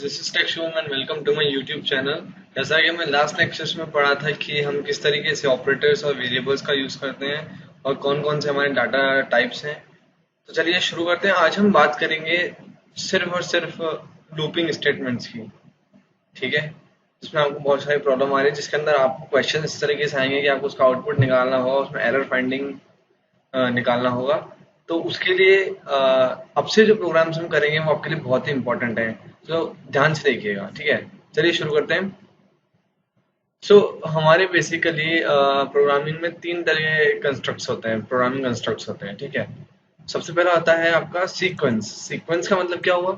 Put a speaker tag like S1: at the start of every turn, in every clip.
S1: This is tech Shubham and welcome to my YouTube channel. जैसा कि मैं लास्ट लेक्चर्स में पढ़ा था कि हम किस तरीके से ऑपरेटर्स और वेरिएबल्स का यूज करते हैं और कौन कौन से हमारे डाटा टाइप्स हैं। तो चलिए शुरू करते हैं। आज हम बात करेंगे सिर्फ और सिर्फ लूपिंग स्टेटमेंट्स की। ठीक है, जिसमें आपको बहुत सारी प्रॉब्लम आ रही है, जिसके अंदर आपको क्वेश्चन इस तरीके से आएंगे कि आपको उसका आउटपुट निकालना होगा, उसमें एरर फाइंडिंग निकालना होगा। तो उसके लिए अब से जो प्रोग्राम्स हम करेंगे वो आपके लिए बहुत ही इंपॉर्टेंट है, तो ध्यान से देखिएगा। ठीक है, चलिए शुरू करते हैं। हमारे बेसिकली प्रोग्रामिंग में तीन तरह के कंस्ट्रक्ट्स होते हैं, प्रोग्रामिंग कंस्ट्रक्ट्स होते हैं। ठीक है, सबसे पहला आता है आपका सीक्वेंस। सीक्वेंस का मतलब क्या हुआ?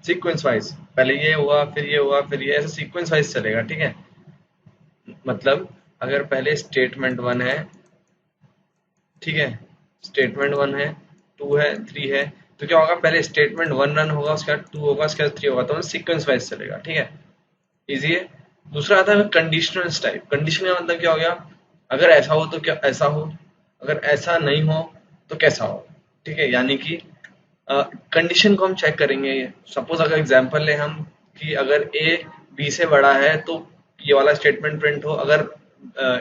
S1: सीक्वेंस वाइज, पहले ये हुआ फिर ये हुआ फिर ये, ऐसा सीक्वेंस वाइज चलेगा। ठीक है, मतलब अगर पहले स्टेटमेंट वन है, ठीक है, स्टेटमेंट वन है, टू है, थ्री है, तो क्या होगा? पहले स्टेटमेंट वन रन होगा, उसके बाद टू होगा, उसके बाद थ्री होगा, तो सीक्वेंस वाइज चलेगा। ठीक है, इजी है। दूसरा आता है कंडीशनल टाइप। कंडीशन का मतलब क्या हो गया? अगर ऐसा हो तो क्या ऐसा हो, अगर ऐसा नहीं हो तो कैसा हो। ठीक है, यानी कि कंडीशन को हम चेक करेंगे। सपोज अगर एग्जांपल ले हम कि अगर ए बी से बड़ा है तो ये वाला स्टेटमेंट प्रिंट हो, अगर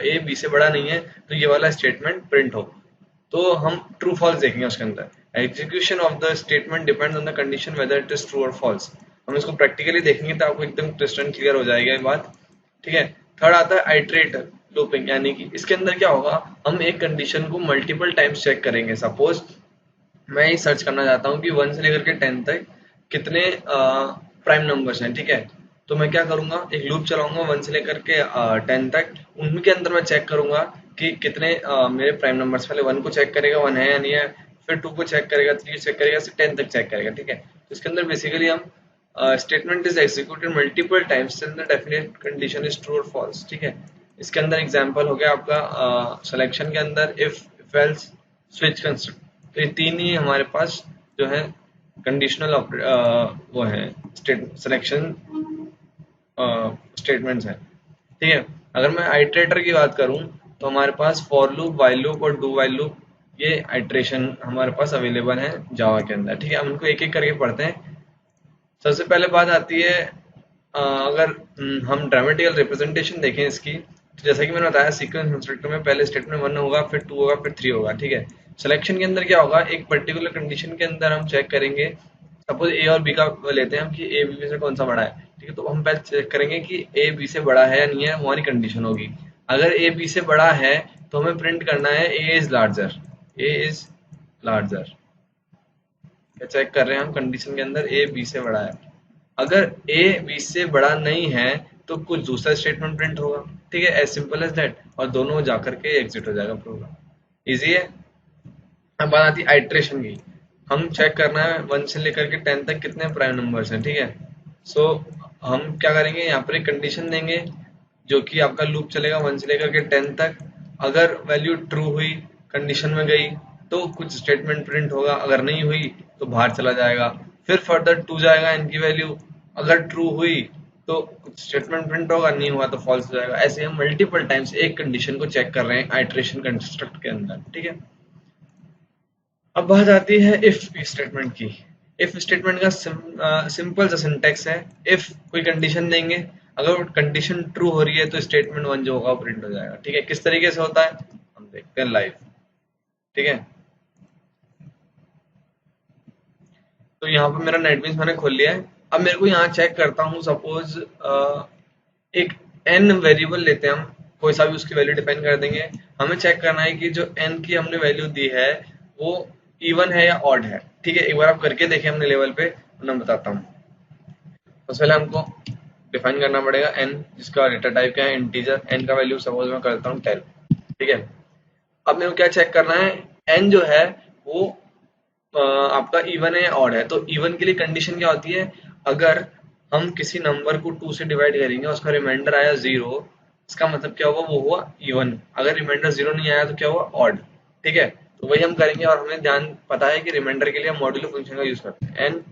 S1: ए बी से बड़ा नहीं है तो ये वाला स्टेटमेंट प्रिंट हो। तो हम ट्रू फॉल्स देखेंगे उसके अंदर। Execution of the statement depends on the condition whether it is true और फॉल्स। हम इसको प्रैक्टिकली देखेंगे तो आपको एकदम क्रिस्टल क्लियर हो जाएगा ये बात। ठीक है, थर्ड आता है आइटरेटर लूपिंग, यानी कि इसके अंदर क्या होगा? हम एक कंडीशन को मल्टीपल टाइम्स चेक करेंगे। सपोज मैं ये सर्च करना चाहता हूँ कि 1 से लेकर के 10 तक कितने प्राइम नंबर्स हैं। ठीक है, तो मैं क्या करूंगा? एक लूप चलाऊंगा 1 से लेकर के 10 तक। उनके अंदर मैं चेक करूंगा कि कितने मेरे प्राइम नंबर्स। पहले 1 को चेक करेगा 1 है या नहीं है, फिर 2 को चेक करेगा, 3 चेक करेगा, फिर 10 तक चेक करेगा। ठीक है, तो इसके अंदर बेसिकली हम statement is executed multiple times till the definite condition is true और फॉल्स। ठीक है, इसके अंदर एग्जांपल हो गया आपका सिलेक्शन के अंदर इफ एल्स स्विच कंस्ट्रक्ट। तो ये तीन ही हमारे पास जो है कंडीशनल वो है सिलेक्शन स्टेटमेंट्स हैं। ठीक है, अगर मैं आइटरेटर की बात करूं तो हमारे पास फॉर लूप, वाइल लूप और डू वाइल लूप, ये आइटरेशन हमारे पास अवेलेबल है जावा के अंदर। ठीक है, हम इनको एक एक करके पढ़ते हैं। सबसे पहले बात आती है अगर हम ड्रामेटिकल रिप्रेजेंटेशन देखें इसकी, तो जैसा कि मैंने बताया सीक्वेंस कंस्ट्रक्टर में पहले स्टेटमेंट वन होगा, फिर टू होगा, फिर थ्री होगा। ठीक है, सिलेक्शन के अंदर क्या होगा? एक पर्टिकुलर कंडीशन के अंदर हम चेक करेंगे। सपोज ए और बी का लेते हैं हम कि ए बी से कौन सा बड़ा है। ठीक है, तो हम पहले चेक करेंगे कि ए बी से बड़ा है या नहीं है, वो हमारी कंडीशन होगी। अगर ए बी से बड़ा है तो हमें प्रिंट करना है A is larger. A is larger check कर रहे हैं हम कंडीशन के अंदर, ए बी से बड़ा है। अगर ए बी से बड़ा नहीं है तो कुछ दूसरा स्टेटमेंट प्रिंट होगा। ठीक है, एज सिंपल एज दैट, और दोनों जाकर के एग्जिट हो जाएगा प्रोग्राम। इजी है। अब बात आती है आइट्रेशन की। हम चेक करना है 1 से लेकर के 10 तक कितने प्राइम नंबर्स हैं। ठीक है, सो हम क्या करेंगे? यहाँ पर एक कंडीशन देंगे जो कि आपका लूप चलेगा 1 से लेकर के 10 तक। अगर वैल्यू ट्रू हुई, कंडीशन में गई, तो कुछ स्टेटमेंट प्रिंट होगा, अगर नहीं हुई तो बाहर चला जाएगा। फिर फर्दर टू जाएगा, इनकी वैल्यू अगर ट्रू हुई तो कुछ स्टेटमेंट प्रिंट होगा, नहीं हुआ तो फॉल्स हो जाएगा। ऐसे हम मल्टीपल टाइम्स एक कंडीशन को चेक कर रहे हैं आइट्रेशन कंस्ट्रक्ट के अंदर। ठीक है, अब बात आती है इफ स्टेटमेंट की। इफ स्टेटमेंट का सिंपल सा सिंटेक्स है। इफ कोई कंडीशन देंगे, अगर कंडीशन ट्रू हो रही है तो स्टेटमेंट वन जो होगा प्रिंट हो जाएगा। ठीक है, किस तरीके से होता है हम देखते हैं लाइव। ठीक है, तो यहाँ पे मेरा नेटबीन्स मैंने खोल लिया है। अब मेरे को यहाँ चेक करता हूँ। सपोज एक एन वेरिएबल लेते हैं हम, कोई सा भी उसकी वैल्यू डिफाइन कर देंगे। हमें चेक करना है कि जो एन की हमने वैल्यू दी है वो इवन है या ऑड है। ठीक है, एक बार आप करके देखें अपने लेवल पे, मैं बताता हूँ। सबसे पहले हमको डिफाइन करना पड़ेगा एन, जिसका डेटा टाइप क्या है? इंटीजर। एन का वैल्यू सपोज मैं करता हूँ 10। ठीक है, अब मेरे को क्या चेक करना है? एन जो है वो आपका इवन है या ऑड है। तो इवन के लिए कंडीशन क्या होती है? अगर हम किसी नंबर को 2 से डिवाइड करेंगे, उसका रिमाइंडर आया 0, इसका मतलब क्या हुआ? वो हुआ इवन। अगर रिमाइंडर 0 नहीं आया तो क्या हुआ? ऑड। ठीक है, तो वही हम करेंगे। और हमें ध्यान पता है कि रिमाइंडर के लिए हम मॉड्यूलो फंक्शन का यूज करते हैं। N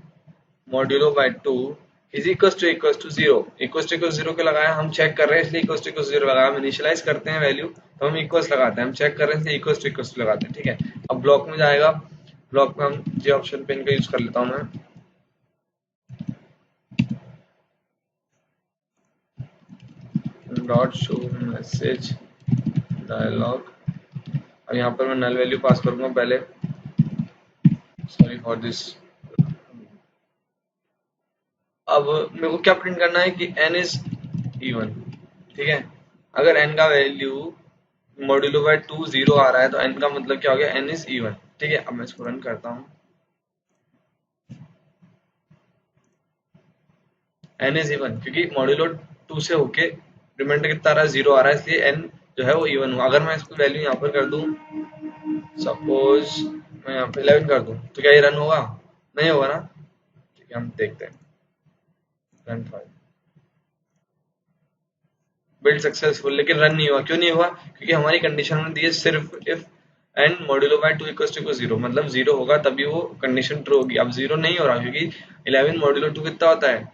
S1: modulo by 2 is equal to 0। Equal to 0 के लगाया, हम चेक कर रहे हैं इसलिए इक्वल टू 0 लगाया। हम इनिशियलाइज करते हैं वैल्यू तो हम इक्वल्स लगाते हैं, हम चेक कर रहे हैं इसलिए इक्वल टू लगाते हैं। ठीक है, अब ब्लॉक में जाएगा, ब्लॉक में हम जे ऑप्शन पे इनका यूज कर लेता हूँ मैं। Dot show message dialogue. अब यहाँ पर मैं नल वैल्यू पास करूंगा पहले, सॉरी फॉर दिस। अब मेरे को क्या प्रिंट करना है कि n इज इवन, ठीक है। अगर n का वैल्यू मॉड्यूलो बाय 2 0 आ रहा है तो n का मतलब क्या हो गया, n इज इवन, ठीक है। अब मैं इसको रन करता हूँ, n इज इवन क्योंकि मॉड्यूलो 2 से होके रिमाइंडर कितना आ रहा है, 0 आ रहा है, इसलिए n जो है वो इवन हुआ। अगर मैं इसको वैल्यू यहाँ पर कर दूं, सपोज मैं यहाँ पे 11 कर दूं, तो क्या ये रन होगा? नहीं होगा ना, ठीक है। हम देखते हैं, रन फाइल बिल्ड सक्सेसफुल, लेकिन रन नहीं हुआ। क्यों नहीं हुआ? क्योंकि हमारी कंडीशन में दी है सिर्फ if N modulo by 2 equals to 0, मतलब 0 होगा तभी वो कंडीशन ट्रू होगी। अब 0 नहीं हो रहा क्योंकि 11 मॉड्यूलो 2 कितना होता है,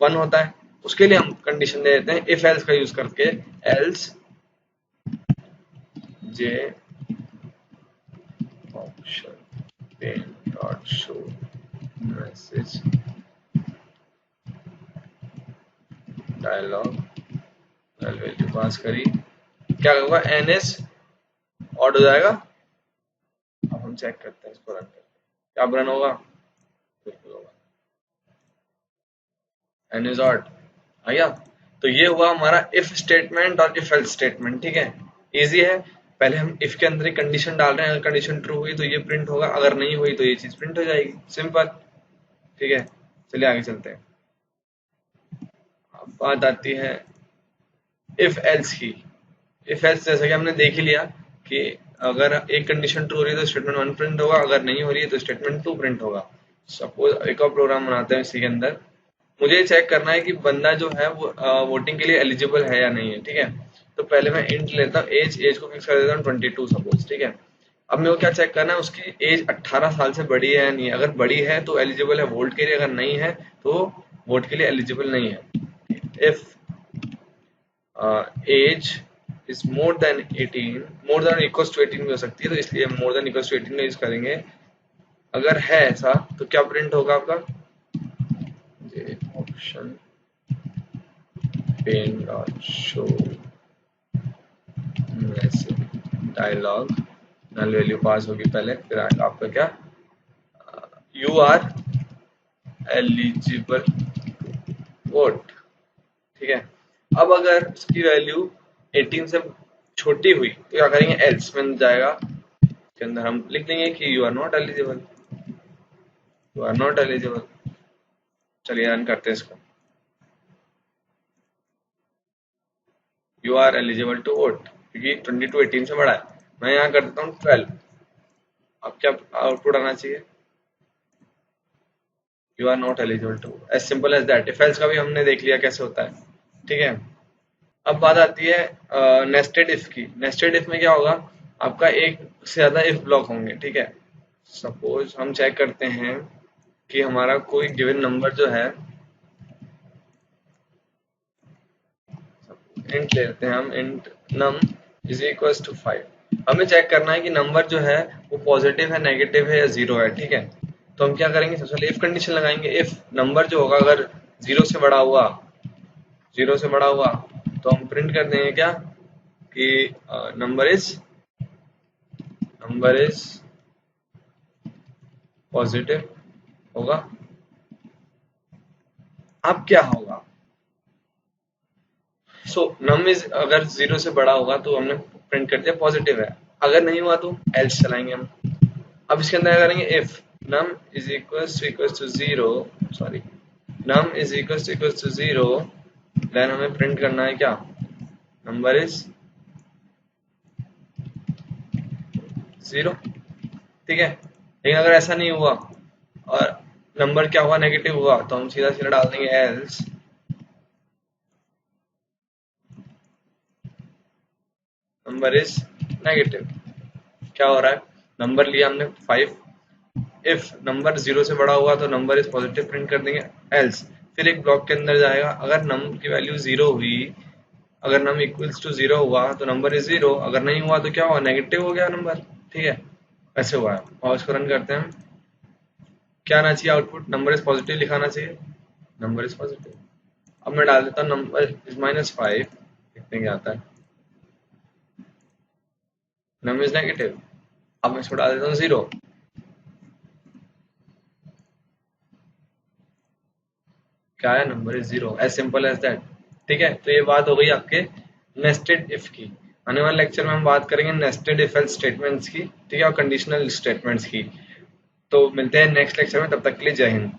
S1: 1 होता है। उसके लिए हम कंडीशन दे देते हैं इफ एल्स का यूज करके, else J option pane dot show message dialog, value pass करी, क्या होगा, एन एस ऑड हो जाएगा। अब हम चेक करते हैं इसको रन करके, क्या रन होगा, बिल्कुल होगा, एन इज ऑड आ गया। तो ये हुआ हमारा इफ स्टेटमेंट और इफ एल्स स्टेटमेंट, ठीक है। इजी है। पहले हम इफ के अंदर एक कंडीशन डाल रहे हैं, अगर कंडीशन ट्रू हुई तो ये प्रिंट होगा, अगर नहीं हुई तो ये चीज प्रिंट हो जाएगी, सिंपल, ठीक है। चलिए आगे चलते हैं। अब बात आती है इफ एल्स की। इफ एल्स जैसा कि हमने देख ही लिया कि अगर एक कंडीशन ट्रू हो रही है तो स्टेटमेंट 1 प्रिंट होगा, अगर नहीं हो रही है तो स्टेटमेंट 2 प्रिंट होगा। सपोज एक और प्रोग्राम बनाते हैं इसी के अंदर, मुझे चेक करना है कि बंदा जो है वो वोटिंग के लिए एलिजिबल है या नहीं है, ठीक है। तो पहले मैं इंट लेता हूँ, एज को फिक्स कर देता हूँ 22 सपोज, ठीक है। अब मेरे को क्या चेक करना है, उसकी एज 18 साल से बड़ी है या नहीं है। अगर बड़ी है तो एलिजिबल है वोट के लिए, अगर नहीं है तो वोट के लिए एलिजिबल नहीं है। If age is more than 18, more than equals to 18 भी हो सकती है, तो इसलिए more than equals to 18 use करेंगे। अगर है ऐसा तो क्या प्रिंट होगा आपका, ये option pane dot show message dialog, null value pass होगी पहले, फिर आएगा आपका क्या, यू आर एलिजिबल वोट, ठीक है। अब अगर उसकी वैल्यू 18 से छोटी हुई तो क्या करेंगे, एल्स में जाएगा, के अंदर हम लिख देंगे कि you are not eligible, you are not eligible. चलिए रन करते हैं इसको, you are eligible to vote, क्योंकि 22 18 से बड़ा है। मैं यहाँ कर देता हूँ 12। अब क्या आउटपुट आना चाहिए, you are not eligible to, as simple as that. If else का भी हमने देख लिया कैसे होता है, ठीक है। अब बात आती है नेस्टेड इफ की। नेस्टेड इफ में क्या होगा, आपका एक से ज्यादा इफ ब्लॉक होंगे, ठीक है। सपोज हम चेक करते हैं कि हमारा कोई गिवन नंबर जो है, इंट लेते हैं हम, int num is equal to 5। हमें चेक करना है कि नंबर जो है वो पॉजिटिव है, नेगेटिव है या जीरो है, ठीक है। तो हम क्या करेंगे, सबसे पहले इफ कंडीशन लगाएंगे। इफ नंबर जो होगा अगर जीरो से बड़ा हुआ, जीरो से बड़ा हुआ तो हम प्रिंट कर देंगे क्या कि नंबर इज पॉजिटिव होगा। अब क्या होगा, सो नम इज अगर जीरो से बड़ा होगा तो हमने प्रिंट कर दिया पॉजिटिव है, अगर नहीं हुआ तो एल्स चलाएंगे हम। अब इसके अंदर क्या करेंगे, if num is equal to zero, sorry, num is equal to zero, then हमें प्रिंट करना है क्या, नंबर इज जीरो, ठीक है। लेकिन अगर ऐसा नहीं हुआ और नंबर क्या हुआ, नेगेटिव हुआ, तो हम सीधा सीधा डाल देंगे एल्स नंबर इज नेगेटिव। क्या हो रहा है, नंबर लिया हमने 5, इफ नंबर जीरो से बड़ा हुआ तो नंबर इज पॉजिटिव प्रिंट कर देंगे, एल्स फिर एक ब्लॉक के अंदर जाएगा, अगर नम की वैल्यू जीरो हुई, अगर नम इक्वल्स टू जीरो हुआ तो नंबर इज जीरो, अगर नहीं हुआ तो क्या हुआ, नेगेटिव हो गया नंबर, ठीक है। ऐसे हुआ है। और इसको रन करते हैं, क्या आना चाहिए आउटपुट, नंबर इज पॉजिटिव लिखाना चाहिए, नंबर इज पॉजिटिव। अब मैं डाल देता हूँ नंबर इज -5, कितने क्या आता है, नम इज नेगेटिव। अब मैं इसको डाल देता हूँ 0। क्या है, number is 0, as simple as that. ठीक है, तो ये बात हो गई आपके नेस्टेड इफ की। आने वाले लेक्चर में हम बात करेंगे नेस्टेड इफ एल्स स्टेटमेंट्स की, ठीक है, और कंडीशनल स्टेटमेंट्स की। तो मिलते हैं नेक्स्ट लेक्चर में, तब तक के लिए जय हिंद।